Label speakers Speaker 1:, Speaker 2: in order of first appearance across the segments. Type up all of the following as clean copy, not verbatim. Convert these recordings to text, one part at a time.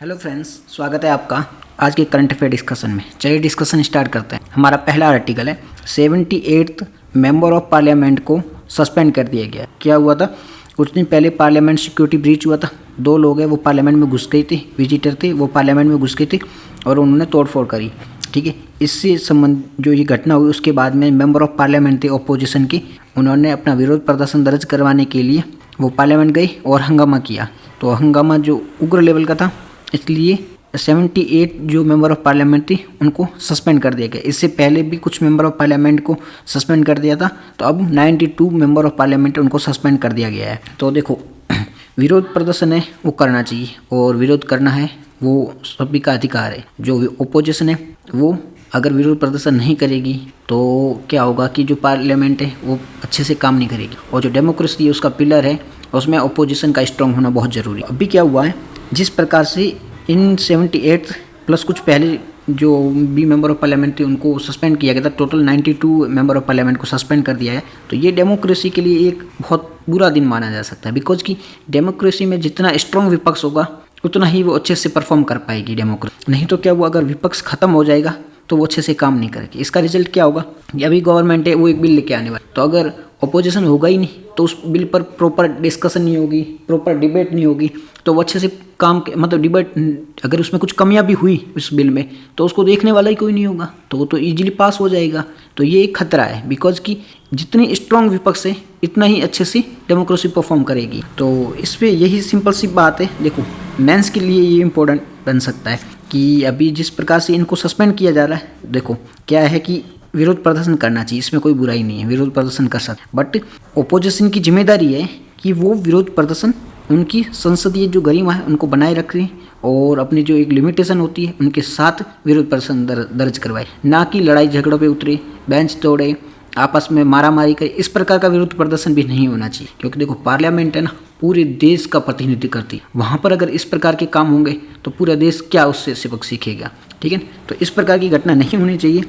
Speaker 1: Hello friends, स्वागत है आपका आज के करंट अफेयर डिस्कशन में। चलिए डिस्कशन स्टार्ट करते हैं। हमारा पहला आर्टिकल है 78th मेंबर ऑफ पार्लियामेंट को सस्पेंड कर दिया गया। क्या हुआ था? कुछ दिन पहले पार्लियामेंट सिक्योरिटी ब्रीच हुआ था। दो लोग हैं वो पार्लियामेंट में घुस गए थे, विजिटर थे, वो पार्लियामेंट में घुस गए थे और उन्होंने तोड़फोड़ करी। ठीक है, इससे संबंध जो ये घटना हुई उसके बाद में मेंबर ऑफ पार्लियामेंट थे अपोजिशन की, उन्होंने अपना विरोध प्रदर्शन दर्ज करवाने के लिए वो पार्लियामेंट गए और हंगामा किया। तो हंगामा जो उग्र लेवल का था, इसलिए 78 जो मेंबर ऑफ पार्लियामेंट थी उनको सस्पेंड कर दिया गया। इससे पहले भी कुछ मेंबर ऑफ पार्लियामेंट को सस्पेंड कर दिया था, तो अब 92 मेंबर ऑफ पार्लियामेंट उनको सस्पेंड कर दिया गया है। तो देखो, विरोध प्रदर्शन है वो करना चाहिए और विरोध करना है वो सभी का अधिकार है। जो ओपोजिशन है वो अगर विरोध प्रदर्शन नहीं करेगी तो क्या होगा कि जो पार्लियामेंट है वो अच्छे से काम नहीं करेगी, और जो डेमोक्रेसी है उसका पिलर है उसमें ओपोजिशन का स्ट्रांग होना बहुत ज़रूरी है। अभी क्या हुआ है, जिस प्रकार से इन 78 प्लस कुछ पहले जो भी मेंबर ऑफ पार्लियामेंट थे उनको सस्पेंड किया गया था, टोटल 92 मेंबर ऑफ पार्लियामेंट को सस्पेंड कर दिया है। तो ये डेमोक्रेसी के लिए एक बहुत बुरा दिन माना जा सकता है, बिकॉज कि डेमोक्रेसी में जितना स्ट्रॉन्ग विपक्ष होगा उतना ही वो अच्छे से परफॉर्म कर पाएगी डेमोक्रेसी। नहीं तो क्या हुआ, अगर विपक्ष खत्म हो जाएगा तो वो अच्छे से काम नहीं करेगी। इसका रिजल्ट क्या होगा, अभी गवर्नमेंट है वो एक बिल लेके आने वाली, तो अगर अपोजिशन होगा ही नहीं तो उस बिल पर प्रॉपर डिस्कशन नहीं होगी, प्रॉपर डिबेट नहीं होगी, तो वो अच्छे से काम मतलब डिबेट, अगर उसमें कुछ कमियां भी हुई उस बिल में तो उसको देखने वाला ही कोई नहीं होगा, तो वो तो ईजिली पास हो जाएगा। तो ये एक खतरा है, बिकॉज कि जितनी स्ट्रॉन्ग विपक्ष है इतना ही अच्छे से डेमोक्रेसी परफॉर्म करेगी। तो इस पर यही सिंपल सी बात है। देखो, मेंस के लिए ये इम्पोर्टेंट बन सकता है कि अभी जिस प्रकार से इनको सस्पेंड किया जा रहा है, देखो क्या है कि विरोध प्रदर्शन करना चाहिए, इसमें कोई बुराई नहीं है, विरोध प्रदर्शन कर सकते, बट ओपोजिशन की जिम्मेदारी है कि वो विरोध प्रदर्शन उनकी संसदीय जो गरिमा है उनको बनाए रखें और अपनी जो एक लिमिटेशन होती है उनके साथ विरोध प्रदर्शन दर्ज करवाए, ना कि लड़ाई झगड़ों पे उतरे, बेंच तोड़े, आपस में मारामारी करे। इस प्रकार का विरोध प्रदर्शन भी नहीं होना चाहिए, क्योंकि देखो पार्लियामेंट है ना, पूरे देश का प्रतिनिधित्व करती है। वहाँ पर अगर इस प्रकार के काम होंगे तो पूरा देश क्या उससे सबक सीखेगा। ठीक है, तो इस प्रकार की घटना नहीं होनी चाहिए।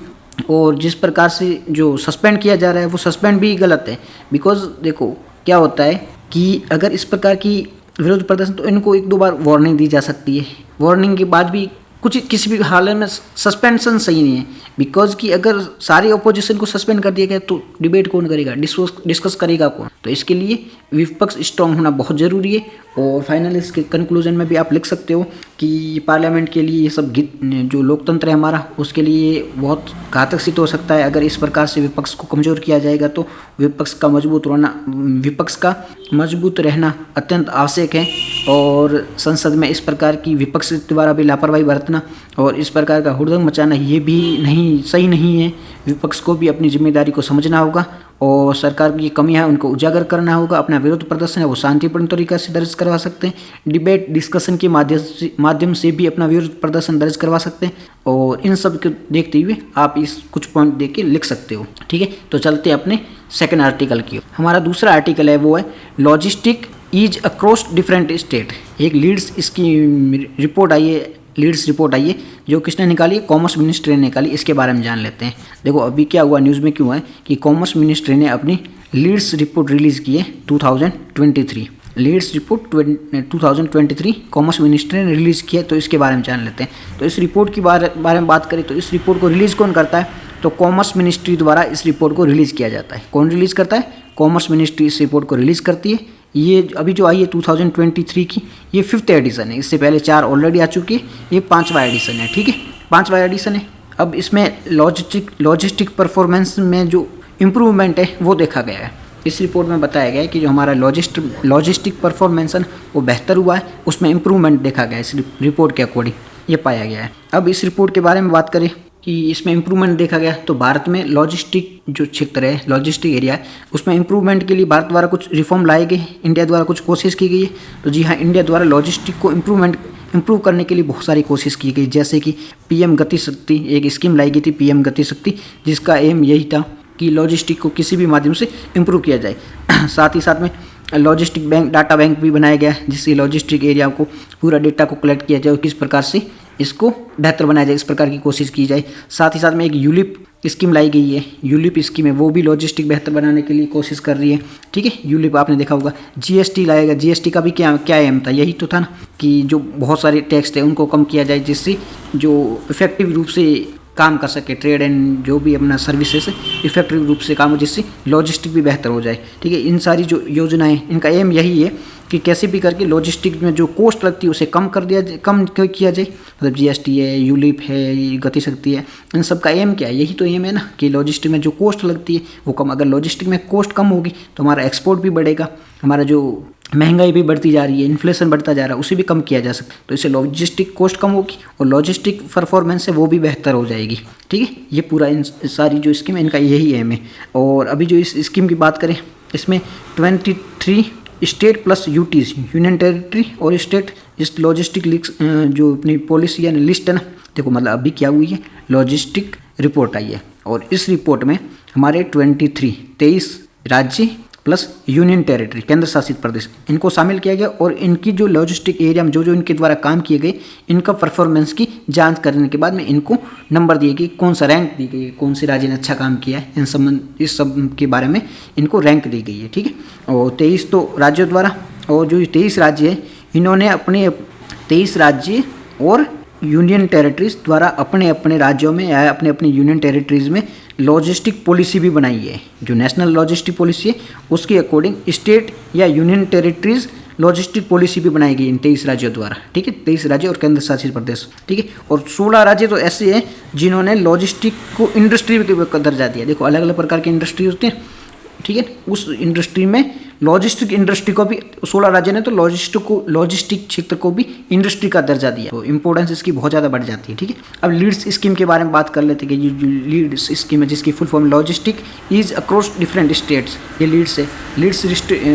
Speaker 1: और जिस प्रकार से जो सस्पेंड किया जा रहा है वो सस्पेंड भी गलत है, बिकॉज देखो क्या होता है कि अगर इस प्रकार की विरोध प्रदर्शन, तो इनको एक दो बार वार्निंग दी जा सकती है। वार्निंग के बाद भी कुछ किसी भी हालत में सस्पेंशन सही नहीं है, बिकॉज कि अगर सारे अपोजिशन को सस्पेंड कर दिया गया तो डिबेट कौन करेगा, डिस्कस करेगा कौन। तो इसके लिए विपक्ष स्ट्रांग होना बहुत ज़रूरी है। और फाइनल इसके कंक्लूजन में भी आप लिख सकते हो कि पार्लियामेंट के लिए ये सब जो लोकतंत्र है हमारा, उसके लिए बहुत घातक सिद्ध हो सकता है। अगर इस प्रकार से विपक्ष को कमज़ोर किया जाएगा तो विपक्ष का मजबूत रहना अत्यंत आवश्यक है। और संसद में इस प्रकार की विपक्ष द्वारा भी लापरवाही बरतना और इस प्रकार का हुड़दंग मचाना ये भी सही नहीं है। विपक्ष को भी अपनी जिम्मेदारी को समझना होगा और सरकार की कमियां हैं उनको उजागर करना होगा। अपना विरोध प्रदर्शन है वो शांतिपूर्ण तरीका से दर्ज करवा सकते हैं, डिबेट डिस्कशन के माध्यम से भी अपना विरोध प्रदर्शन दर्ज करवा सकते हैं। और इन सब को देखते हुए आप इस कुछ पॉइंट देख के लिख सकते हो। ठीक है, तो चलते हैं अपने सेकेंड आर्टिकल की। हमारा दूसरा आर्टिकल है वो है logistic ease across different state. एक लीड्स इसकी रिपोर्ट आई है, लीड्स रिपोर्ट आई है जो किसने निकाली है, कॉमर्स मिनिस्ट्री ने निकाली। इसके बारे में जान लेते हैं। देखो अभी क्या हुआ, न्यूज़ में क्यों है कि कॉमर्स मिनिस्ट्री ने अपनी लीड्स रिपोर्ट रिलीज़ की है 2023। लीड्स रिपोर्ट 2023 कॉमर्स मिनिस्ट्री ने रिलीज़ की है, तो इसके बारे में जान लेते हैं। तो इस रिपोर्ट की बारे में बात करें तो इस रिपोर्ट को रिलीज़ कौन करता है, तो कॉमर्स मिनिस्ट्री द्वारा इस रिपोर्ट को रिलीज़ किया जाता है। कौन रिलीज़ करता है, कॉमर्स मिनिस्ट्री इस रिपोर्ट को रिलीज़ करती है। ये अभी जो आई है 2023 की, ये 5th एडिशन है। इससे पहले 4 ऑलरेडी आ चुकी है, ये 5वां एडिशन है। ठीक है, 5वां एडिशन है। अब इसमें लॉजिस्टिक परफॉर्मेंस में जो इम्प्रूवमेंट है वो देखा गया है। इस रिपोर्ट में बताया गया है कि जो हमारा लॉजिस्टिक परफॉर्मेंस है वो बेहतर हुआ है, उसमें इम्प्रूवमेंट देखा गया है। इस रिपोर्ट के अकॉर्डिंग ये पाया गया है। अब इस रिपोर्ट के बारे में बात करें कि इसमें इम्प्रूवमेंट देखा गया, तो भारत में लॉजिस्टिक जो क्षेत्र है, लॉजिस्टिक एरिया है, उसमें इम्प्रूवमेंट के लिए भारत द्वारा कुछ रिफॉर्म लाए गए, इंडिया द्वारा कुछ कोशिश की गई है। तो जी हाँ, इंडिया द्वारा लॉजिस्टिक को इम्प्रूव करने के लिए बहुत सारी कोशिश की गई, जैसे कि PM गति शक्ति एक स्कीम लाई गई थी, PM गति शक्ति, जिसका एम यही था कि लॉजिस्टिक को किसी भी माध्यम से इम्प्रूव किया जाए। साथ ही साथ में लॉजिस्टिक बैंक, डाटा बैंक भी बनाया गया है, जिससे लॉजिस्टिक एरिया को पूरा डेटा को कलेक्ट किया जाए और किस प्रकार से इसको बेहतर बनाया जाए, इस प्रकार की कोशिश की जाए। साथ ही साथ में एक यूलिप स्कीम लाई गई है, यूलिप स्कीम है, वो भी लॉजिस्टिक बेहतर बनाने के लिए कोशिश कर रही है। ठीक है, यूलिप आपने देखा होगा। जीएसटी लाएगा, जीएसटी का भी क्या क्या एम था, यही तो था ना कि जो बहुत सारे टैक्स थे उनको कम किया जाए, जिससे जो इफेक्टिव रूप से काम कर सके ट्रेड एंड जो भी अपना सर्विसेज इफेक्टिव रूप से काम हो, जिससे लॉजिस्टिक भी बेहतर हो जाए। ठीक है, इन सारी जो योजनाएं, इनका एम यही है कि कैसे भी करके लॉजिस्टिक में जो कॉस्ट लगती है उसे कम किया जाए। मतलब जीएसटी है, यूलिप है, गति शक्ति है, इन सब का एम क्या है, यही तो एम है ना कि लॉजिस्टिक में जो कॉस्ट लगती है वो कम। अगर लॉजिस्टिक में कॉस्ट कम होगी तो हमारा एक्सपोर्ट भी बढ़ेगा, हमारा जो महंगाई भी बढ़ती जा रही है, इन्फ्लेशन बढ़ता जा रहा है, उसे भी कम किया जा सकता है। तो इससे लॉजिस्टिक कॉस्ट कम होगी और लॉजिस्टिक परफॉर्मेंस है वो भी बेहतर हो जाएगी। ठीक है, ये पूरा इन सारी जो स्कीम है इनका यही एम है। और अभी जो इस स्कीम की बात करें, इसमें 23 state plus UTs, union territory और स्टेट, इस लॉजिस्टिक जो अपनी पॉलिसी यानी लिस्ट है ना, देखो मतलब अभी क्या हुई है, लॉजिस्टिक रिपोर्ट आई है और इस रिपोर्ट में हमारे 23 राज्य प्लस यूनियन टेरिटरी, केंद्र शासित प्रदेश, इनको शामिल किया गया और इनकी जो लॉजिस्टिक एरिया में जो इनके द्वारा काम किए गए, इनका परफॉर्मेंस की जांच करने के बाद में इनको नंबर दिए गए, कौन सा रैंक दी गई है, कौन से राज्य ने अच्छा काम किया है, इस सब के बारे में इनको रैंक दी गई है। ठीक है, और 23 तो राज्यों द्वारा, और जो 23 राज्य है इन्होंने अपने 23 राज्य और यूनियन टेरिटरीज द्वारा अपने अपने राज्यों में या अपने अपने यूनियन टेरिटरीज में लॉजिस्टिक पॉलिसी भी बनाई है। जो नेशनल लॉजिस्टिक पॉलिसी है उसके अकॉर्डिंग स्टेट या यूनियन टेरिटरीज लॉजिस्टिक पॉलिसी भी बनाई गई इन 23 राज्यों द्वारा। ठीक है, 23 राज्य और केंद्र शासित प्रदेश। ठीक है, और 16 राज्य तो ऐसे हैं जिन्होंने लॉजिस्टिक को इंडस्ट्री का दर्जा दिया। देखो अलग अलग प्रकार की इंडस्ट्री होती है। ठीक है, उस इंडस्ट्री में लॉजिस्टिक इंडस्ट्री को भी 16 राज्य ने तो लॉजिस्टिक क्षेत्र को भी इंडस्ट्री का दर्जा दिया, तो इंपॉर्टेंस इसकी बहुत ज़्यादा बढ़ जाती है। ठीक है, अब लीड्स स्कीम के बारे में बात कर लेते हैं कि जो लीड्स स्कीम है जिसकी full form logistic is across different states, ये लीड्स है। लीड्स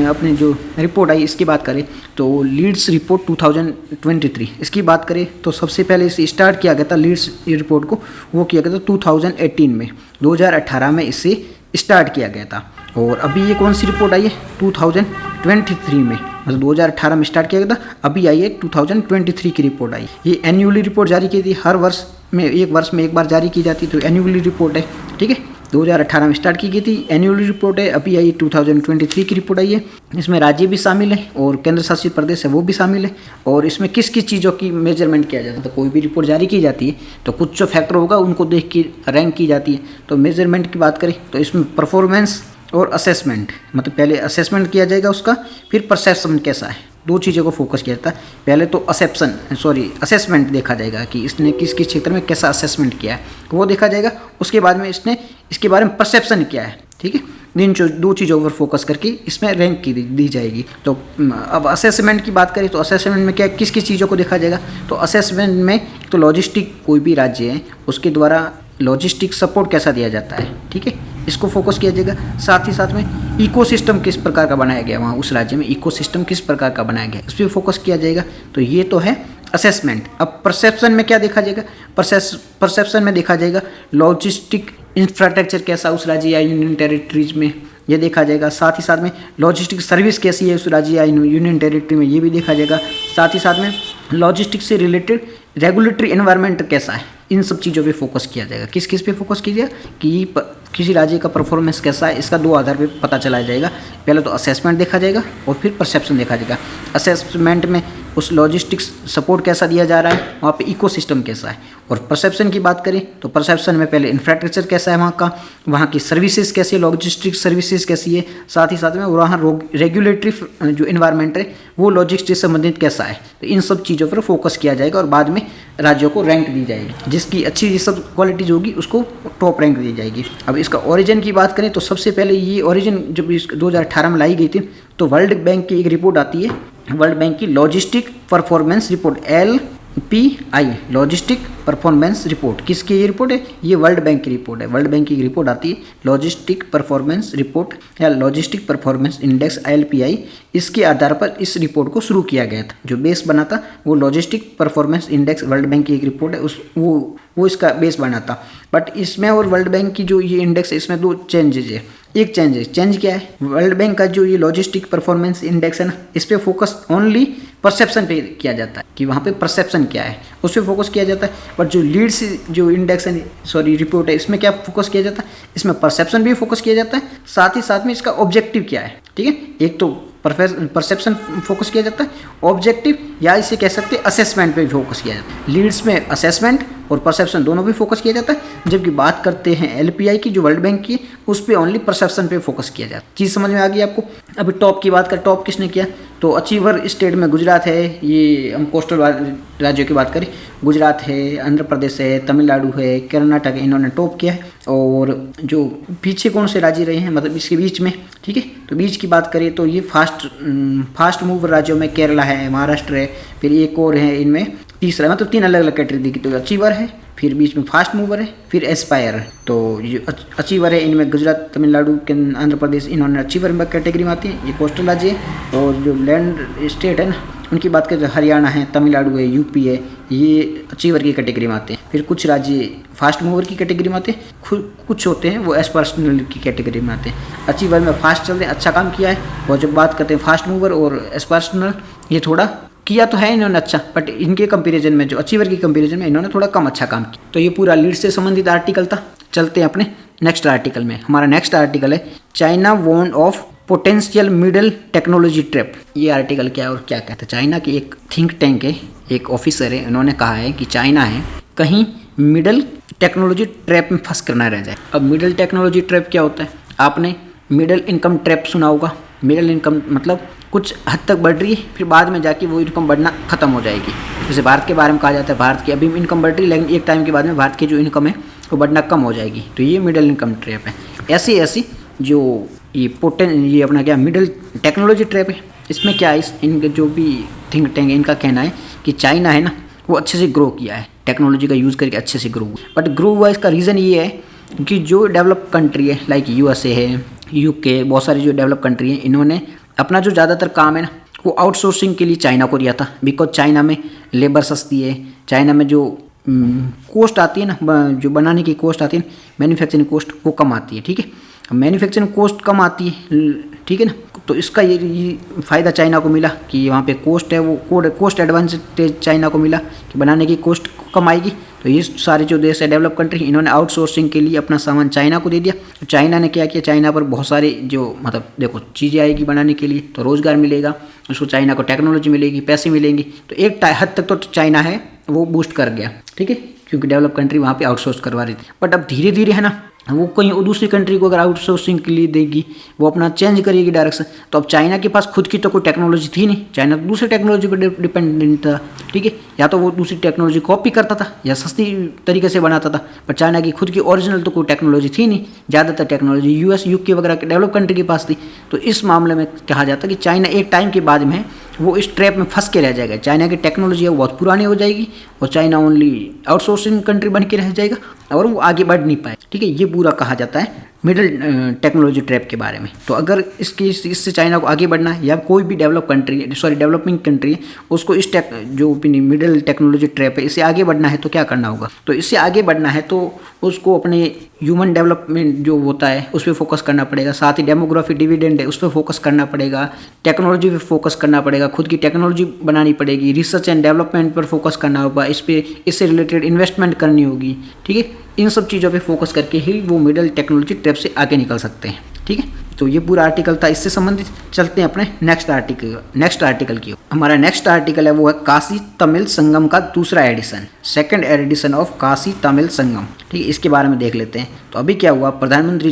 Speaker 1: अपने जो रिपोर्ट आई इसकी बात करें तो लीड्स रिपोर्ट 2023 इसकी बात करें तो सबसे पहले इसे स्टार्ट किया गया था, लीड्स रिपोर्ट को वो किया गया था 2018 में, 2018 में इसे स्टार्ट किया गया था। और अभी ये कौन सी रिपोर्ट आई है 2023 में, मतलब 2018 में स्टार्ट किया गया था, अभी आई है 2023 की रिपोर्ट आई। ये एनुअली रिपोर्ट जारी की थी, हर वर्ष में एक बार जारी की जाती, तो एनुअली रिपोर्ट है। ठीक है, 2018 में स्टार्ट की गई थी, एनुअल रिपोर्ट है, अभी आई 2023 की रिपोर्ट आई है। इसमें राज्य भी शामिल है और केंद्र शासित प्रदेश है वो भी शामिल है। और इसमें किस किस चीज़ों की मेजरमेंट किया जाता है, तो कोई भी रिपोर्ट जारी की जाती है तो कुछ जो फैक्टर होगा उनको देख के रैंक की जाती है। तो मेजरमेंट की बात करें तो इसमें परफॉर्मेंस और असेसमेंट, मतलब पहले असेसमेंट किया जाएगा उसका, फिर परसेप्शन कैसा है, दो चीज़ों को फोकस किया जाता है। पहले तो असेसमेंट देखा जाएगा कि इसने किस किस क्षेत्र में कैसा असेसमेंट किया है वो देखा जाएगा। उसके बाद में इसने इसके बारे में परसेप्शन किया है। ठीक है, इन दो चीज़ों पर फोकस करके इसमें रैंक की दी जाएगी। तो अब असेसमेंट की बात करें तो असेसमेंट में क्या किस किस चीज़ों को देखा जाएगा, तो असेसमेंट में तो लॉजिस्टिक कोई भी राज्य है उसके द्वारा लॉजिस्टिक सपोर्ट कैसा दिया जाता है, ठीक है, इसको फोकस किया जाएगा। साथ ही साथ में इकोसिस्टम किस प्रकार का बनाया गया, वहाँ उस राज्य में इकोसिस्टम किस प्रकार का बनाया गया, इस पर फोकस किया जाएगा। तो ये तो है असेसमेंट। अब परसेप्शन में क्या देखा जाएगा, परसेप्शन में देखा जाएगा लॉजिस्टिक इंफ्रास्ट्रक्चर कैसा उस राज्य या यूनियन टेरिटरीज में, ये देखा जाएगा। साथ ही साथ में लॉजिस्टिक सर्विस कैसी है उस राज्य या यूनियन टेरिटरी में, ये भी देखा जाएगा। साथ ही साथ में लॉजिस्टिक से रिलेटेड रेगुलेटरी एनवायरनमेंट कैसा है, इन सब चीज़ों पे फोकस किया जाएगा। किस किस पे फोकस कीजिएगा कि किसी राज्य का परफॉर्मेंस कैसा है, इसका दो आधार पे पता चला जाएगा। पहले तो असेसमेंट देखा जाएगा और फिर परसेप्शन देखा जाएगा। असेसमेंट में उस लॉजिस्टिक्स सपोर्ट कैसा दिया जा रहा है, वहाँ पे इकोसिस्टम कैसा है। और परसेप्शन की बात करें तो परसेप्शन में पहले इंफ्रास्ट्रक्चर कैसा है वहाँ का, वहाँ की सर्विसेज कैसी है, लॉजिस्टिक सर्विसेज कैसी है। साथ ही साथ में वहाँ रेगुलेटरी जो इन्वायरमेंट है वो लॉजिस्टिक से संबंधित कैसा है। तो इन सब चीज़ों पर फोकस किया जाएगा और बाद में राज्यों को रैंक दी जाएगी, जिसकी अच्छी ये सब क्वालिटीज होगी उसको टॉप रैंक दी जाएगी। अब इसका ओरिजिन की बात करें तो सबसे पहले ये ओरिजिन जब 2018 में लाई गई थी तो वर्ल्ड बैंक की एक रिपोर्ट आती है, वर्ल्ड बैंक की logistic performance report, LPI logistic performance report. किसकी ये रिपोर्ट है, ये वर्ल्ड बैंक की रिपोर्ट है। वर्ल्ड बैंक की रिपोर्ट आती है लॉजिस्टिक परफॉर्मेंस रिपोर्ट या लॉजिस्टिक परफॉर्मेंस इंडेक्स LPI। इसके आधार पर इस रिपोर्ट को शुरू किया गया था। जो बेस बना था वो logistic performance index, world bank की एक रिपोर्ट है, वो इसका बेस बना था। बट इसमें और वर्ल्ड बैंक की जो ये इंडेक्स है इसमें दो चेंजेज है। एक चेंज क्या है, वर्ल्ड बैंक का जो ये लॉजिस्टिक परफॉर्मेंस इंडेक्स है ना, इस पे फोकस ओनली परसेप्शन पे किया जाता है कि वहाँ पे परसेप्शन क्या है, उस पर फोकस किया जाता है। बट जो लीड्स जो इंडेक्स रिपोर्ट है, इसमें क्या फोकस किया जाता है, इसमें परसेप्शन भी फोकस किया जाता है, साथ में इसका ऑब्जेक्टिव क्या है, ठीक है। एक तो परसेप्शन फोकस किया जाता है, ऑब्जेक्टिव या इसे कह सकते हैं असेसमेंट पे भी फोकस किया जाता है। लीड्स में असेसमेंट और परसेप्शन दोनों पे फोकस किया जाता है, जबकि बात करते हैं एलपीआई की जो वर्ल्ड बैंक की, उस पर ओनली परसेप्शन पे फोकस किया जाता है। चीज़ समझ में आ गई आपको। अभी टॉप की बात करें, टॉप किसने किया, तो अचीवर स्टेट में गुजरात है, ये हम कोस्टल राज्यों की बात करें, गुजरात है, आंध्र प्रदेश है, तमिलनाडु है, कर्नाटक है, इन्होंने टॉप किया है। और जो पीछे कौन से राज्य रहे हैं, मतलब इसके बीच में, ठीक है, तो बीच की बात करें तो ये फास्ट मूवर राज्यों में केरला है, महाराष्ट्र है, फिर एक और है इनमें तीसरा, मतलब 3 अलग अलग कैटेगरी दी। तो अचीवर है, फिर बीच में फास्ट मूवर है, फिर एस्पायर है। तो ये अचीवर है, इनमें गुजरात, तमिलनाडु, आंध्र प्रदेश, इन्होंने अचीवर में कैटेगरी में आती है, ये कोस्टल राज्य है। और जो लैंड स्टेट है ना, उनकी बात करें तो हरियाणा है, तमिलनाडु है, यूपी है, ये अचीवर की कैटेगरी में आते हैं। फिर कुछ राज्य फास्ट मूवर की कैटेगरी में आते हैं, कुछ होते हैं वो एस्पायरल की कैटेगरी में आते हैं। अचीवर में फास्ट चल रहे हैं, अच्छा काम किया है। और जब बात करते हैं फास्ट मूवर और एस्पायरल, ये थोड़ा किया तो है इन्होंने अच्छा, बट इनके कंपैरिजन में, जो अचीवर की कंपैरिजन में, इन्होंने थोड़ा कम अच्छा काम किया। तो ये पूरा लीड से संबंधित आर्टिकल था। चलते हैं अपने नेक्स्ट आर्टिकल में। हमारा नेक्स्ट आर्टिकल है China warn of potential middle technology trap. ये आर्टिकल क्या है और क्या कहता है, चाइना की एक थिंक टैंक है, एक ऑफिसर है, उन्होंने कहा है कि चाइना है कहीं मिडिल टेक्नोलॉजी ट्रैप में फंस कर ना रह जाए। अब मिडिल टेक्नोलॉजी ट्रैप क्या होता है, आपने मिडिल इनकम ट्रैप सुना होगा। मिडिल इनकम मतलब कुछ हद तक बढ़ रही है, फिर बाद में जाके वो इनकम बढ़ना खत्म हो जाएगी। जैसे भारत के बारे में कहा जाता है, भारत की अभी इनकम बढ़ रही है, लेकिन एक टाइम के बाद में भारत की जो इनकम है वो बढ़ना कम हो जाएगी। तो ये मिडिल इनकम ट्रैप है। ऐसी जो ये अपना क्या मिडिल टेक्नोलॉजी ट्रैप है, इसमें क्या है, इनके जो भी थिंक टैंक है, इनका कहना है कि चाइना है ना, वो अच्छे से ग्रो किया है, टेक्नोलॉजी का यूज़ करके अच्छे से ग्रो हुआ। बट ग्रो हुआ इसका रीज़न ये है कि जो डेवलप कंट्री है, लाइक यूएसए है, यूके, बहुत सारी जो डेवलप कंट्री है, इन्होंने अपना जो ज़्यादातर काम है ना, वो आउटसोर्सिंग के लिए चाइना को दिया था। बिकॉज चाइना में लेबर सस्ती है, चाइना में जो कॉस्ट आती है ना, जो बनाने की कॉस्ट आती है, मैन्युफैक्चरिंग कॉस्ट, वो कम आती है, ठीक है। मैन्युफैक्चरिंग कॉस्ट कम आती है, ठीक है ना, तो इसका ये फ़ायदा चाइना को मिला कि वहाँ पे कॉस्ट है, वो कॉस्ट एडवांटेज चाइना को मिला कि बनाने की कॉस्ट कम आएगी। तो ये सारे जो देश है डेवलप कंट्री, इन्होंने आउटसोर्सिंग के लिए अपना सामान चाइना को दे दिया। तो चाइना ने क्या किया, चाइना पर बहुत सारे जो मतलब देखो चीज़ें आएगी बनाने के लिए, तो रोज़गार मिलेगा उसको, चाइना को टेक्नोलॉजी मिलेगी, पैसे मिलेंगे। तो एक हद तक तो चाइना है वो बूस्ट कर गया, ठीक है, क्योंकि डेवलप कंट्री वहाँ पे आउटसोर्स करवा रही थी। बट अब धीरे धीरे है ना, वो कहीं दूसरी कंट्री को अगर आउटसोर्सिंग के लिए देगी, वो अपना चेंज करेगी डायरेक्शन। तो अब चाइना के पास खुद की तो कोई टेक्नोलॉजी थी नहीं, चाइना दूसरी टेक्नोलॉजी पर डिपेंडेंट था, ठीक है। या तो वो दूसरी टेक्नोलॉजी कॉपी करता था या सस्ती तरीके से बनाता था, पर चाइना की खुद की ओरिजिनल तो कोई टेक्नोलॉजी थी नहीं। ज़्यादातर टेक्नोलॉजी यूएस, यूके वगैरह के डेवलप कंट्री के पास थी। तो इस मामले में कहा जाता है कि चाइना एक टाइम के बाद में वो इस ट्रैप में फंस के रह जाएगा। चाइना की टेक्नोलॉजी है वो बहुत पुरानी हो जाएगी और चाइना ओनली आउटसोर्सिंग कंट्री बन के रह जाएगा और वो आगे बढ़ नहीं पाए, ठीक है। ये पूरा कहा जाता है मिडिल टेक्नोलॉजी ट्रैप के बारे में। तो अगर इससे चाइना को आगे बढ़ना है, या कोई भी डेवलपिंग कंट्री है, उसको इस जो मिडिल टेक्नोलॉजी ट्रैप है, इससे आगे बढ़ना है तो क्या करना होगा। तो इससे आगे बढ़ना है तो उसको अपने ह्यूमन डेवलपमेंट जो होता है उस पर फोकस करना पड़ेगा, साथ ही डेमोग्राफी डिविडेंड है उस पर फोकस करना पड़ेगा, टेक्नोलॉजी पे फोकस करना पड़ेगा, खुद की टेक्नोलॉजी बनानी पड़ेगी, रिसर्च एंड डेवलपमेंट पर फोकस करना होगा, इससे रिलेटेड इन्वेस्टमेंट करनी होगी, ठीक है। इन सब चीज़ों पे फोकस करके ही वो मिडिल टेक्नोलॉजी ट्रैप से आगे निकल सकते हैं, ठीक है। तो ये पूरा आर्टिकल था इससे संबंधित। चलते हैं अपने नेक्स्ट आर्टिकल की। हमारा नेक्स्ट आर्टिकल है वो है काशी तमिल संगम का दूसरा edition, second edition of Kashi Tamil Sangam, ठीक है। इसके बारे में देख लेते हैं। तो अभी क्या हुआ, प्रधानमंत्री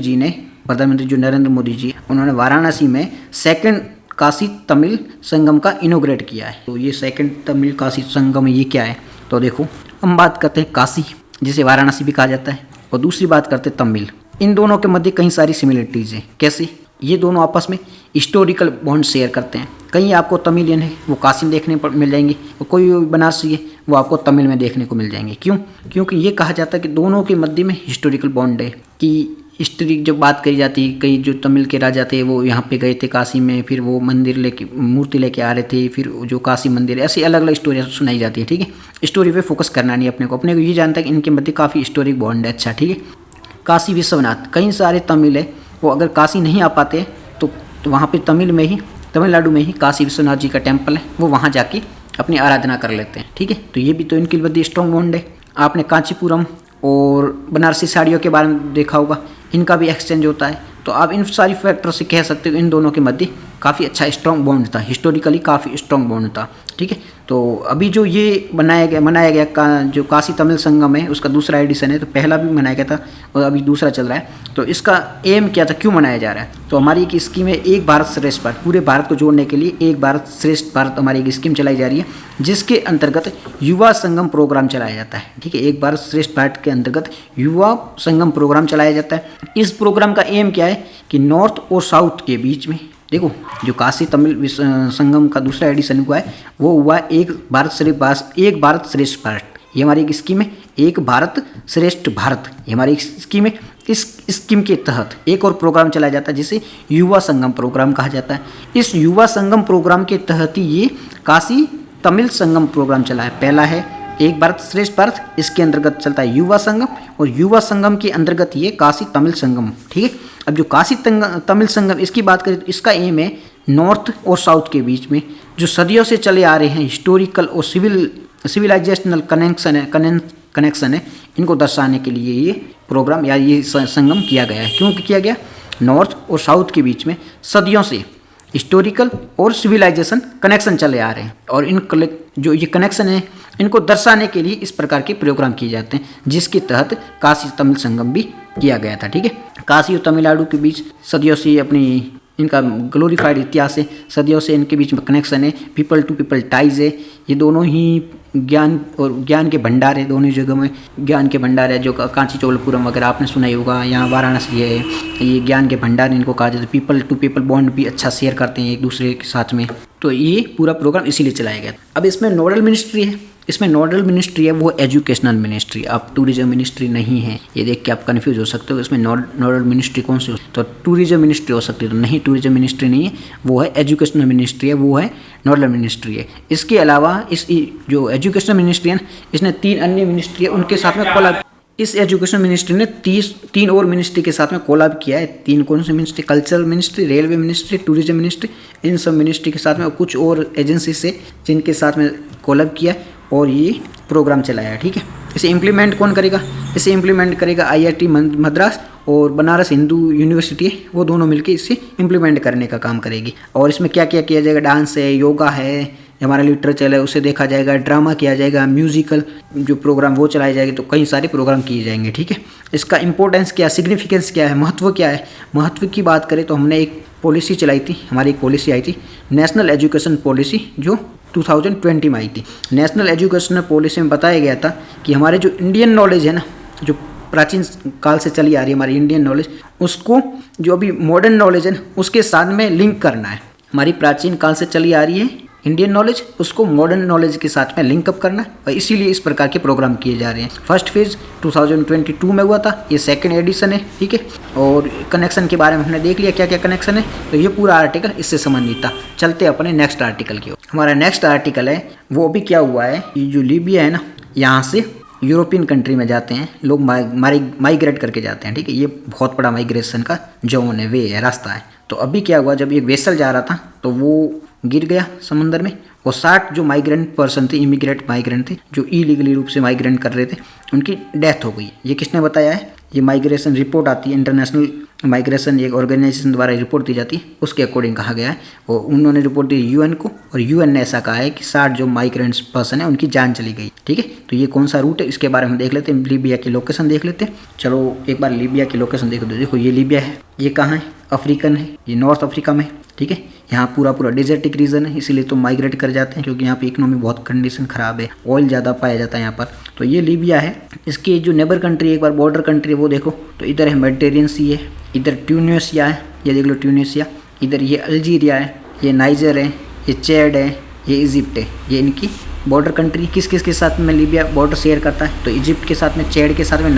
Speaker 1: जो नरेंद्र मोदी जी, उन्होंने वाराणसी में सेकंड काशी तमिल संगम का इनोग्रेट किया है। तो ये सेकंड तमिल काशी संगम ये क्या है, तो देखो हम बात करते हैं काशी, जिसे वाराणसी भी कहा जाता है, और दूसरी बात करते हैं तमिल। इन दोनों के मध्य कई सारी सिमिलरिटीज़ हैं। कैसे, ये दोनों आपस में हिस्टोरिकल बॉन्ड शेयर करते हैं। कहीं आपको तमिलियन है वो काशी में देखने पर मिल जाएंगे, और कोई बनारसी है वो आपको तमिल में देखने को मिल जाएंगे। क्यों, क्योंकि ये कहा जाता है कि दोनों के मध्य में हिस्टोरिकल बॉन्ड है। कि हिस्ट्री जब बात करी जाती है, कई जो तमिल के राजा थे वो यहाँ पे गए थे काशी में, फिर वो मूर्ति लेके आ रहे थे, फिर जो काशी मंदिर, ऐसी अलग अलग स्टोरियाँ सुनाई जाती है, ठीक है। स्टोरी पे फोकस करना नहीं अपने को ये जानता है कि इनके मध्य काफ़ी हिस्टोरिक बॉन्ड है, अच्छा, ठीक है। काशी विश्वनाथ, कई सारे तमिल है वो अगर काशी नहीं आ पाते तो वहाँ पे तमिल में ही तमिलनाडु में ही काशी विश्वनाथ जी का टेम्पल है, वो वहाँ जाके अपनी आराधना कर लेते हैं। ठीक है, तो ये भी तो इनके मध्य स्ट्रॉन्ग बॉन्ड है। आपने कांचीपुरम और बनारसी साड़ियों के बारे में देखा होगा, इनका भी एक्सचेंज होता है। तो आप इन सारी फैक्टर से कह सकते हो इन दोनों के मध्य काफ़ी अच्छा स्ट्रॉन्ग बॉन्ड था, हिस्टोरिकली काफ़ी स्ट्रॉन्ग बॉन्ड था। ठीक है, तो अभी जो ये मनाया गया जो काशी तमिल संगम है उसका दूसरा एडिशन है। तो पहला भी मनाया गया था और अभी दूसरा चल रहा है। तो इसका एम क्या था, क्यों मनाया जा रहा है? तो हमारी एक स्कीम है एक भारत श्रेष्ठ भारत, पूरे भारत को जोड़ने के लिए एक भारत श्रेष्ठ भारत हमारी एक स्कीम चलाई जा रही है, जिसके अंतर्गत युवा संगम प्रोग्राम चलाया जाता है। ठीक है, एक भारत श्रेष्ठ भारत के अंतर्गत युवा संगम प्रोग्राम चलाया जाता है। इस प्रोग्राम का एम क्या है कि नॉर्थ और साउथ के बीच में, देखो जो काशी तमिल संगम का दूसरा एडिशन हुआ है वो हुआ एक भारत श्रेष्ठ भारत। ये हमारी एक स्कीम है, एक भारत श्रेष्ठ भारत, ये हमारी एक स्कीम है। इस स्कीम के तहत एक और प्रोग्राम चलाया जाता है जिसे युवा संगम प्रोग्राम कहा जाता है। इस युवा संगम प्रोग्राम के तहत ही ये काशी तमिल संगम प्रोग्राम चला है। पहला है एक भारत श्रेष्ठ भारत, इसके अंतर्गत चलता है युवा संगम, और युवा संगम के अंतर्गत ये काशी तमिल संगम। ठीक है, अब जो काशी तमिल संगम इसकी बात करें तो इसका एम है नॉर्थ और साउथ के बीच में जो सदियों से चले आ रहे हैं हिस्टोरिकल और सिविलाइजेशनल कनेक्शन है, इनको दर्शाने के लिए ये प्रोग्राम या ये संगम किया गया है। क्यों किया गया? नॉर्थ और साउथ के बीच में सदियों से हिस्टोरिकल और सिविलाइजेशन कनेक्शन चले आ रहे हैं, और इन जो ये कनेक्शन है इनको दर्शाने के लिए इस प्रकार के प्रोग्राम किए जाते हैं, जिसके तहत काशी तमिल संगम भी किया गया था। ठीक है, काशी और तमिलनाडु के बीच सदियों से इनका ग्लोरीफाइड इतिहास है, सदियों से इनके बीच में कनेक्शन है, पीपल टू पीपल टाइज है। ये दोनों ही ज्ञान के भंडार है, दोनों जगह में ज्ञान के भंडार है। जो कांचीचोलपुरम वगैरह आपने सुना ही होगा, यहाँ वाराणसी है, ये ज्ञान के भंडार इनको कहा जाता है। पीपल टू पीपल बॉन्ड भी अच्छा शेयर करते हैं एक दूसरे के साथ में। तो ये पूरा प्रोग्राम इसीलिए चलाया गया। अब इसमें नोडल मिनिस्ट्री है, वो एजुकेशनल मिनिस्ट्री, अब टूरिज्म मिनिस्ट्री नहीं है। ये देख के आप कंफ्यूज हो सकते हो इसमें नोडल मिनिस्ट्री कौन सी हो, तो टूरिज्म मिनिस्ट्री हो सकती है। तो नहीं, टूरिज्म मिनिस्ट्री नहीं है, वो है एजुकेशनल मिनिस्ट्री है, वो है नोडल मिनिस्ट्री है। इसके अलावा इस जो एजुकेशनल मिनिस्ट्री है इसने 3 अन्य मिनिस्ट्री है उनके साथ में कोलैब, इस एजुकेशन मिनिस्ट्री ने 3 और मिनिस्ट्री के साथ में कोलैब किया है। 3 कौन सी ministry? Cultural ministry, railway ministry, tourism ministry, इन सब मिनिस्ट्री के साथ में कुछ और एजेंसी से जिनके साथ में कोलैब किया है और ये प्रोग्राम चलाया है। ठीक है, इसे इम्प्लीमेंट कौन करेगा? इसे इम्प्लीमेंट करेगा IIT मद्रास और बनारस हिंदू यूनिवर्सिटी है, वो दोनों मिलकर इसे इम्प्लीमेंट करने का काम करेगी। और इसमें क्या क्या किया जाएगा? डांस है, योगा है, हमारा लिटरेचर है उसे देखा जाएगा, ड्रामा किया जाएगा, म्यूजिकल जो प्रोग्राम वो चलाए जाएंगे, तो कई सारे प्रोग्राम किए जाएंगे। ठीक है, इसका इंपॉर्टेंस क्या, सिग्निफिकेंस क्या है, महत्व क्या है? महत्व की बात करें तो हमने एक पॉलिसी चलाई थी, हमारी एक पॉलिसी आई थी नेशनल एजुकेशन पॉलिसी, जो 2020 में आई थी। नेशनल एजुकेशन पॉलिसी में बताया गया था कि हमारे जो इंडियन नॉलेज है ना, जो प्राचीन काल से चली आ रही है हमारी इंडियन नॉलेज, उसको जो अभी मॉडर्न नॉलेज है उसके साथ में लिंक करना है। हमारी प्राचीन काल से चली आ रही है इंडियन नॉलेज, उसको मॉडर्न नॉलेज के साथ में लिंक अप करना है, और इसीलिए इस प्रकार के प्रोग्राम किए जा रहे हैं। फर्स्ट फेज 2022 में हुआ था, ये सेकंड एडिशन है। ठीक है, और कनेक्शन के बारे में हमने देख लिया क्या क्या कनेक्शन है, तो ये पूरा आर्टिकल इससे संबंधित था। चलते अपने नेक्स्ट आर्टिकल की ओर। हमारा नेक्स्ट आर्टिकल है वो अभी क्या हुआ है, ये जो लीबिया है ना, यहाँ से यूरोपियन कंट्री में जाते हैं लोग, माइग्रेट करके जाते हैं। ठीक है, ये बहुत बड़ा माइग्रेशन का जोन है, वे है, रास्ता है। तो अभी क्या हुआ, जब एक वेसल जा रहा था तो वो गिर गया समंदर में, और 60 जो माइग्रेंट पर्सन थे, इमिग्रेट माइग्रेंट थे, जो इलीगली रूप से माइग्रेंट कर रहे थे, उनकी डेथ हो गई। ये किसने बताया है? ये माइग्रेशन रिपोर्ट आती है, इंटरनेशनल माइग्रेशन एक ऑर्गेनाइजेशन द्वारा रिपोर्ट दी जाती है, उसके अकॉर्डिंग कहा गया है। और उन्होंने रिपोर्ट दी UN को, और UN ने ऐसा कहा है कि 60 जो माइग्रेंट्स पर्सन है उनकी जान चली गई। ठीक है, तो ये कौन सा रूट है इसके बारे में देख लेते हैं। लीबिया की लोकेशन देख लेते हैं। चलो एक बार लीबिया की लोकेशन देखो। देखो ये लीबिया है, ये कहाँ है? अफ्रीकन है, ये नॉर्थ अफ्रीका में। ठीक है, यहाँ पूरा डेजर्टिक रीजन है, इसीलिए तो माइग्रेट कर जाते हैं, क्योंकि यहाँ पे इकोनॉमी बहुत कंडीशन खराब है, ऑयल ज़्यादा पाया जाता है यहाँ पर। तो ये लीबिया है। इसकी जो नेबर कंट्री, एक बार बॉर्डर कंट्री है वो देखो, तो इधर है मेडिटेरियन सी है, इधर ट्यूनिसिया है, ये देख लो ट्यूनिसिया, इधर ये अल्जीरिया है, ये नाइजर है, ये चैड है, ये इजिप्ट है। ये इनकी बॉर्डर कंट्री। किस किस के साथ में लीबिया बॉर्डर शेयर करता है? तो इजिप्ट के साथ में, चैड के साथ में,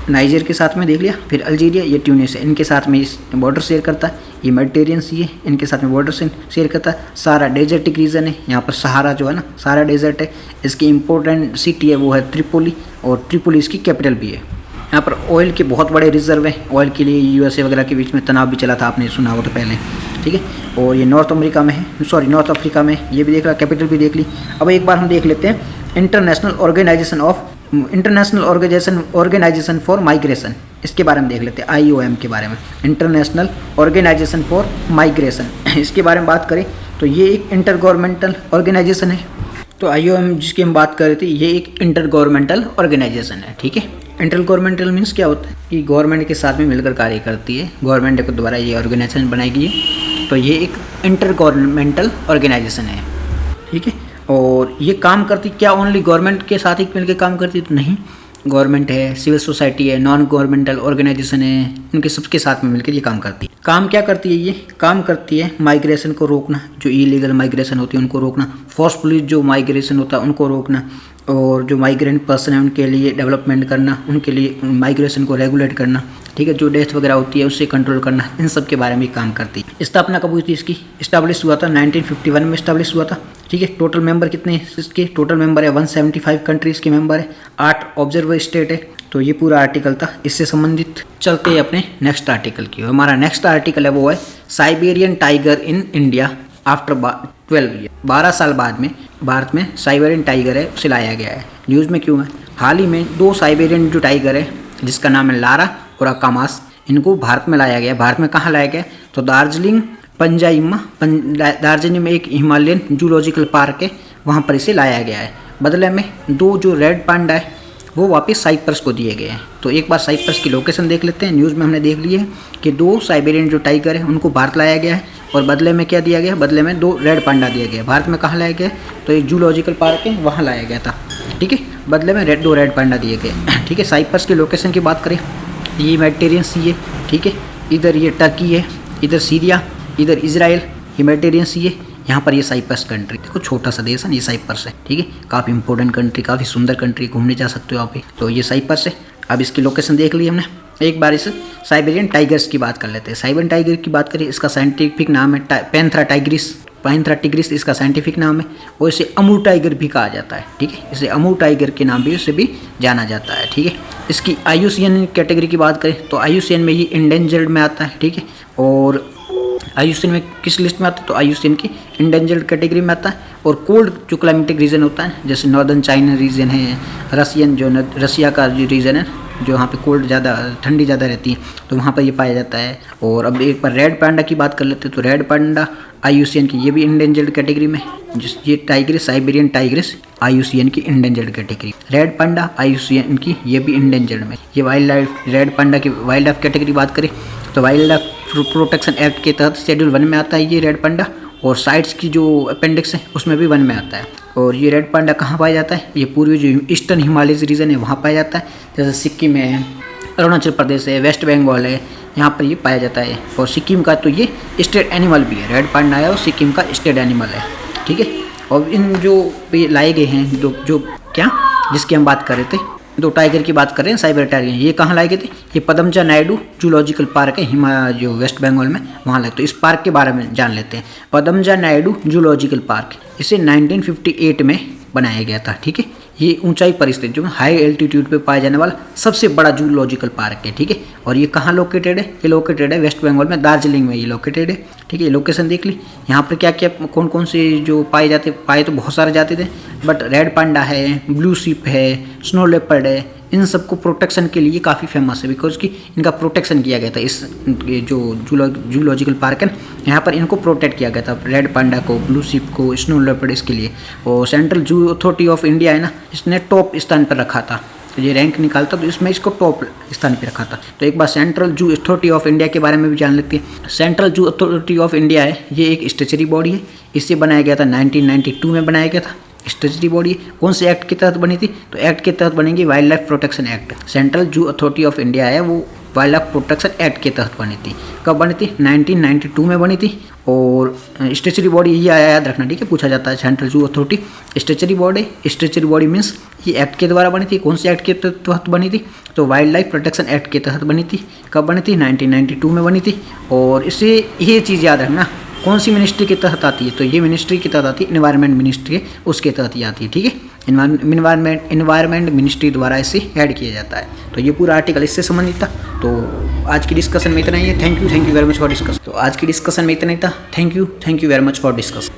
Speaker 1: नाइजर के साथ में देख लिया, फिर अल्जीरिया, ये ट्यूनिसिया, इनके साथ में इस बॉर्डर शेयर करता है। ये मेडिटेरियन सी है, इनके साथ में बॉर्डर शेयर करता है। सारा डेजर्टिक रीजन है, यहाँ पर सहारा जो है ना, सारा डेजर्ट है। इसकी इंपॉर्टेंट सिटी है वो है त्रिपोली, और त्रिपोली इसकी कैपिटल भी है। यहाँ पर ऑयल के बहुत बड़े रिजर्व हैं। ऑयल के लिए USA वगैरह के बीच में तनाव भी चला था, आपने सुना हो तो पहले। ठीक है। और ये नॉर्थ अमेरिका में है, सॉरी नॉर्थ अफ्रीका में, ये भी देख रहा, कैपिटल भी देख ली। अब एक बार हम देख लेते हैं इंटरनेशनल ऑर्गेनाइजेशन फॉर माइग्रेशन, इसके बारे में देख लेते हैं, IOM के बारे में, इंटरनेशनल ऑर्गेनाइजेशन फॉर माइग्रेशन। इसके बारे में बात करें तो ये एक इंटर गवर्नमेंटल ऑर्गेनाइजेशन है। तो IOM जिसकी हम बात कर रहे थे, ये एक इंटर गवर्नमेंटल ऑर्गेनाइजेशन है, ठीक है। इंटर गवर्नमेंटल मीन्स क्या होता है कि गवर्नमेंट के साथ में मिलकर कार्य करती है, गवर्नमेंट के द्वारा ये ऑर्गेनाइजेशन बनाई गई है, तो ये एक इंटर गवर्नमेंटल ऑर्गेनाइजेशन है, ठीक है। और ये काम करती क्या ओनली गवर्नमेंट के साथ ही मिलकर काम करती, तो नहीं, गवर्नमेंट है, सिविल सोसाइटी है, नॉन गवर्नमेंटल ऑर्गेनाइजेशन है, उनके सबके साथ में मिलकर ये काम करती है। काम क्या करती है, ये काम करती है माइग्रेशन को रोकना, जो इलीगल माइग्रेशन होती है उनको रोकना, फोर्सफुली जो माइग्रेशन होता है उनको रोकना, और जो माइग्रेंट पर्सन है उनके लिए डेवलपमेंट करना, उनके लिए माइग्रेशन को रेगुलेट करना, ठीक है, जो डेथ वगैरह होती है उससे कंट्रोल करना, इन सब के बारे में काम करती है। स्थापना कब हुई थी इसकी, इस्टेब्लिश हुआ था 1951 में इस्टेब्लिश हुआ था, ठीक है। टोटल मेंबर कितने हैं इसके, टोटल मेंबर है 175 कंट्रीज के मेंबर है, 8 ऑब्जर्वर स्टेट है। तो ये पूरा आर्टिकल था, इससे संबंधित। चलते हैं अपने नेक्स्ट आर्टिकल की। हमारा नेक्स्ट आर्टिकल है वो है Siberian tiger in India after 12 year, 12 साल बाद में भारत में साइबेरियन टाइगर है उसे लाया गया है। न्यूज़ में क्यों है, हाल ही में 2 साइबेरियन जो टाइगर है जिसका नाम है लारा और अकामास, इनको भारत में लाया गया। भारत में कहाँ लाया गया, तो दार्जिलिंग दार्जिलिंग में एक हिमालयन जूलॉजिकल पार्क है, वहाँ पर इसे लाया गया है। बदले में 2 जो रेड पांडा है वो वापस साइप्रस को दिए गए हैं। तो एक बार साइप्रस की लोकेशन देख लेते हैं। न्यूज़ में हमने देख ली है कि 2 साइबेरियन जो टाइगर है उनको भारत लाया गया है, और बदले में क्या दिया गया, बदले में 2 रेड पांडा दिया गया। भारत में कहाँ लाया गया, तो एक जूलॉजिकल पार्क है वहाँ लाया गया था, ठीक है, बदले में 2 रेड पांडा दिए गए, ठीक है। साइप्रस की लोकेशन की बात करें, ये मेडिटेरियन सी है, ठीक है, इधर ये टर्की है, इधर सीरिया, इधर इजराइल, ये मेडिटेरियन सी है, यहाँ पर ये साइप्रस कंट्री, देखो छोटा सा देश है, ये साइप्रस है, ठीक है, काफ़ी इंपॉर्टेंट कंट्री, काफ़ी सुंदर कंट्री, घूमने जा सकते हो आप भी। तो ये साइप्रस है। अब इसकी लोकेशन देख ली हमने। एक बार इस साइबेरियन टाइगर्स की बात कर लेते हैं। साइबेरियन टाइगर की बात करें, इसका साइंटिफिक नाम है पैंथरा टिग्रिस इसका साइंटिफिक नाम है, और इसे अमूर टाइगर भी कहा जाता है, ठीक है, इसे अमूर टाइगर के नाम भी इसे भी जाना जाता है, ठीक है। इसकी IUCN कैटेगरी की बात करें तो IUCN में ये इंडेंजर्ड में आता है, ठीक है, और IUCN में किस लिस्ट में आता है, तो IUCN की इंडेंजर्ड कैटेगरी में आता है। और कोल्ड जो क्लाइमेटिक रीजन होता है, जैसे नॉर्दर्न चाइना रीजन है, रसिया का जो रीजन है, जो वहाँ पे कोल्ड ज़्यादा, ठंडी ज़्यादा रहती है, तो वहाँ पर ये पाया जाता है। और अब एक बार रेड पांडा की बात कर लेते हैं, तो रेड पांडा IUCN की ये भी इंडेंजर्ड कैटेगरी में, जिस ये टाइग्रिस साइबेरियन टाइग्रिस IUCN की endangered category, red panda IUCN की ये भी इंडेंजर्ड में। ये वाइल्ड लाइफ, रेड पांडा की वाइल्ड लाइफ कैटेगरी बात करें तो वाइल्ड लाइफ प्रोटेक्शन एक्ट के तहत शेड्यूल 1 में आता है ये रेड पांडा, और साइट्स की जो अपेंडिक्स है उसमें भी 1 में आता है। और ये रेड पांडा कहाँ पाया जाता है, ये पूर्वी जो ईस्टर्न हिमालय रीजन है वहाँ पाया जाता है, जैसे सिक्किम है, अरुणाचल प्रदेश है, वेस्ट बंगाल है, यहाँ पर ये पाया जाता है। और सिक्किम का तो ये स्टेट एनिमल भी है, रेड पांडा है और सिक्किम का स्टेट एनिमल है, ठीक है। और इन जो लाए गए हैं जो क्या जिसकी हम बात कर रहे थे, 2 टाइगर की बात कर रहे हैं, साइबर टाइगर, ये कहाँ लाए गए थे, ये पदमजा नायडू जूलॉजिकल पार्क है हिमालय जो वेस्ट बंगाल में, वहाँ लाए। तो इस पार्क के बारे में जान लेते हैं। पदमजा नायडू जूलॉजिकल पार्क, इसे 1958 में बनाया गया था, ठीक है। ये ऊंचाई पर स्थित जो हाई एल्टीट्यूड पे पाया जाने वाला सबसे बड़ा जूलॉजिकल पार्क है, ठीक है। और ये कहाँ लोकेटेड है, ये लोकेटेड है वेस्ट बंगाल में, दार्जिलिंग में ये लोकेटेड है, ठीक है। लोकेशन देख ली। यहाँ पर क्या क्या कौन कौन से जो पाए तो बहुत सारे जाते थे, बट रेड पांडा है, ब्लू शिप है, स्नो लेपर्ड है, इन सबको प्रोटेक्शन के लिए काफ़ी फेमस है, बिकॉज कि इनका प्रोटेक्शन किया गया था। इस जो जूलॉजिकल पार्क है यहाँ पर इनको प्रोटेक्ट किया गया था, रेड पांडा को, ब्लू शिप को, स्नो लेपर्ड इसके लिए। और central zoo authority of India है ना, इसने टॉप स्थान पर रखा था, तो ये रैंक निकालता तो इसमें इसको टॉप स्थान पर रखा था। तो एक बार central zoo authority of India के बारे में भी जान लेते हैं। Central zoo authority of India है, ये एक स्टैच्यूटरी बॉडी है, इसे बनाया गया था 1992 में बनाया गया था। स्टैच्यूटरी बॉडी कौन से एक्ट के तहत बनी थी, तो एक्ट के तहत बनेगी wild life protection act. Central zoo authority of India है वो वाइल्ड लाइफ प्रोटेक्शन एक्ट के तहत बनी थी। कब बनी थी, 1992 में बनी थी। और स्टैच्यूटरी बॉडी ये याद रखना, ठीक है, पूछा जाता है। Central zoo authority statutory body means ये एक्ट के द्वारा बनी थी। कौन से एक्ट के तहत बनी थी, तो वाइल्ड लाइफ प्रोटेक्शन एक्ट के तहत बनी थी। कब बनी थी, 1992 में बनी थी। और इसे ये चीज़ याद रखना कौन सी मिनिस्ट्री के तहत आती है, तो ये मिनिस्ट्री के तहत आती है, एनवायरनमेंट मिनिस्ट्री है उसके तहत ही आती है, ठीक है। एनवायरनमेंट मिनिस्ट्री द्वारा इसे ऐड किया जाता है। तो ये पूरा आर्टिकल इससे संबंधित था। तो आज की डिस्कशन में इतना ही है। Thank you very much for discuss. तो आज की डिस्कशन में इतना ही था। Thank you very much for discuss.